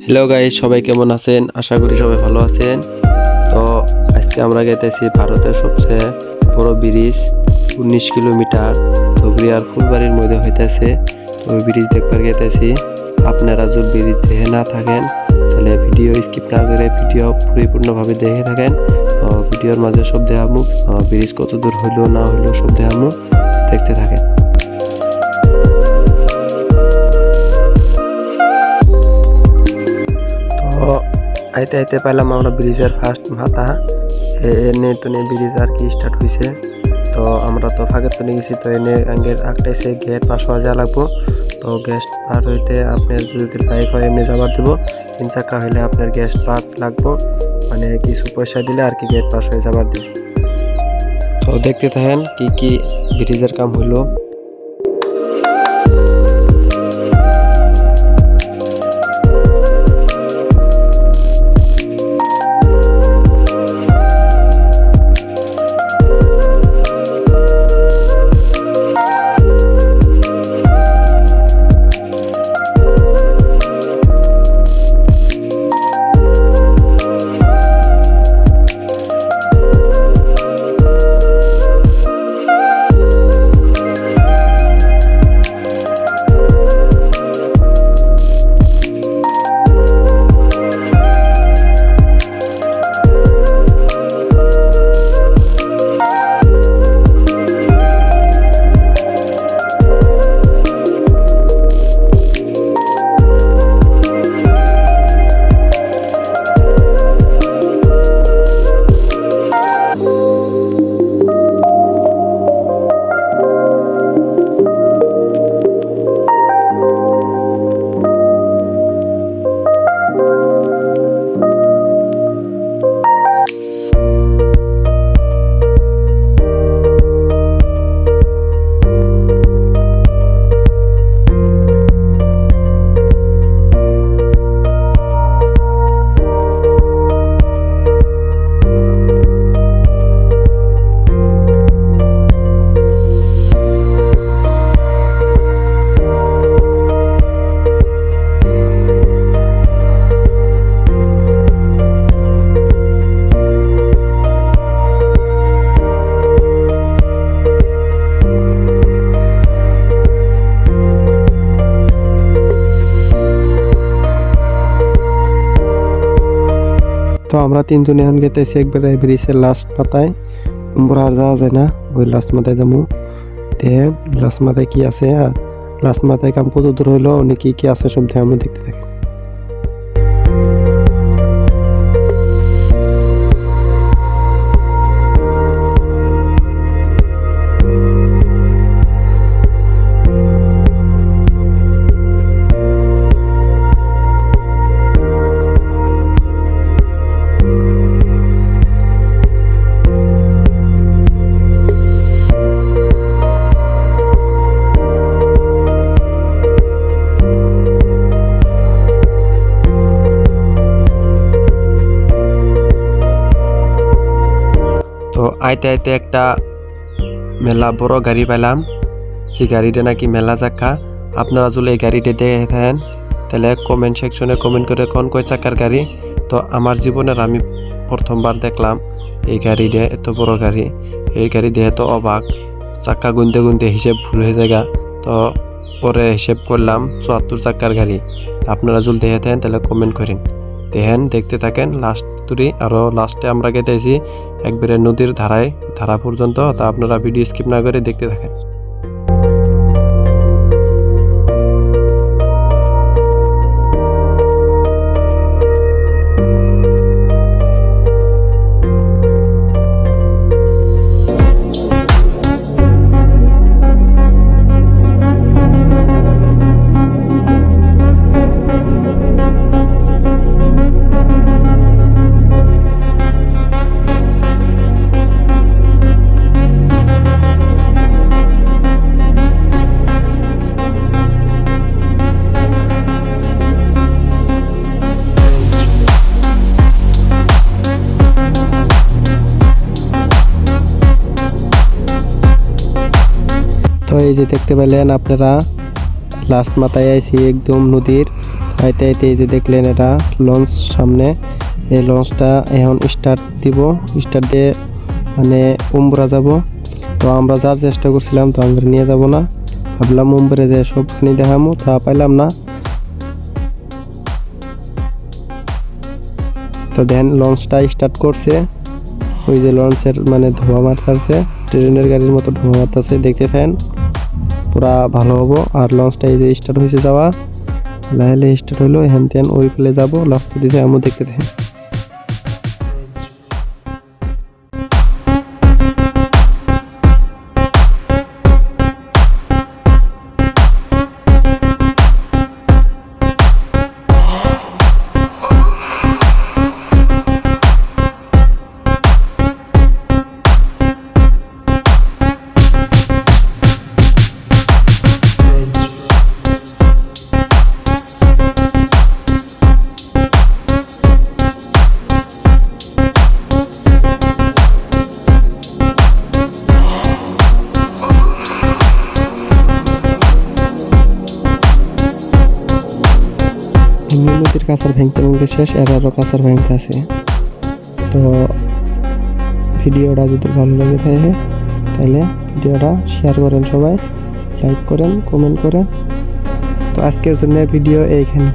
Hello guys, সবাই কেমন আছেন? আশা করি সবাই ভালো আছেন। তো আজকে আমরা গেতেছি ভারতের সবচেয়ে বড় ব্রিজ, 19 কিলোমিটার ধুবড়ী আর ফুলবাড়ির মধ্যে হইতেছে। তো ওই ব্রিজ দেখবার গেতেছি। আপনারা যদি ব্রিজ দেখে না থাকেন তাহলে ভিডিও স্কিপ না করে ভিডিও পরিপূর্ণভাবে দেখে থাকেন। ভিডিওর মাঝে সব দেখামু, ব্রিজ কত দূর হইলো না হইলো সব দেখামু, দেখতে থাকেন। তো আইতে আইতে পাইলাম আমরা ব্রিজের ফার্স্ট মাথা। এনে তো ব্রিজ আর কি স্টার্ট হয়েছে। তো আমরা তো ফাঁকে তো গেছি, তো এনে আগের আগটাইছে গেট পাস হওয়া যা লাগবো। তো গেস্ট পার হইতে আপনার যদি বাইক হয় এমনি যাবার দেবো, 3 চাকা হইলে আপনার গেস্ট পাস লাগবো, মানে কিছু পয়সা দিলে আর কি গেট পাস হয়ে যাবার দেবো। তো দেখতে থাকেন কি কি ব্রিজের কাম হইলো। তো আমরা তিনজনে এখন গেতেছি একবারে ব্রিজের লাস্ট মাথায়। উপর আর যাওয়া যায় না, ওই লাস্ট মাথায় যাবো। দেখেন লাস্ট মাথায় কি আছে, আর লাস্ট মাথায় কাম কত দূর হইলো, অনেক কি কি আছে সব আমরা দেখতে থাকি। তো আইতে আইতে একটা মেলা বড় গাড়ি পাইলাম। সেই গাড়িটা নাকি মেলা চাকা। আপনারা যদি এই গাড়িটা দেখে থাকেন তাহলে কমেন্ট সেকশনে কমেন্ট করে কোন কয় চাকার গাড়ি। তো আমার জীবনের আমি প্রথমবার দেখলাম এই গাড়িটা, এত বড় গাড়ি। এই গাড়ি দেখে তো অবাক, চাকা গুনতে গুনতে হিসেব ভুল হয়ে যায়। তো পরে হিসেব করলাম 74 চাকার গাড়ি। আপনারা যদি দেখে থাকেন তাহলে কমেন্ট করেন। দেখেন দেখতে থাকেন লাস্ট তুরি। আরও লাস্টে আমরা গেতেছি একবারে নদীর ধারা পর্যন্ত। তা আপনারা ভিডিও স্কিপ না করে দেখতে থাকেন। তো এই যে দেখতে পেলেন আপনারা লাস্ট মাথায় আইছি একদম নদীর। আইতে আইতে এই যে দেখলেন এটা লঞ্চ সামনে, এই লঞ্চটা এখন স্টার্ট দিব, স্টার্ট দিয়ে মানে উমরা যাব। তো আমরা যার চেষ্টা করছিলাম তো আমরা নিয়ে যাব না, ভাবলাম মুম্বাইয়ে যে সবখানি দেখামো, তা পাইলাম না। তো দেন লঞ্চটা স্টার্ট করছে, ওই যে লঞ্চের মানে ধোঁয়া মারতেছে, ট্রেনের গাড়ির মতো ধোঁয়া মারতেছে, দেখতে থাকেন পুরা ভালো হবো। আর লঞ্চটা এই যে স্টার্ট হয়েছে যাওয়া, লাহেলে স্টার্ট হলো, হ্যান ত্যান ওই ফেলে যাবো, লাস্ট দিতে এমন দেখতে থাকেন। নদীর কাছার ভাঙতে ভাঙতে শেষ, এরারও কাছার ভাঙতে আছে। তো ভিডিওটা যদি ভালো লাগে থাকে তাহলে ভিডিওটা শেয়ার করেন, সবাই লাইক করেন, কমেন্ট করেন। তো আজকের জন্য ভিডিও এইখানে।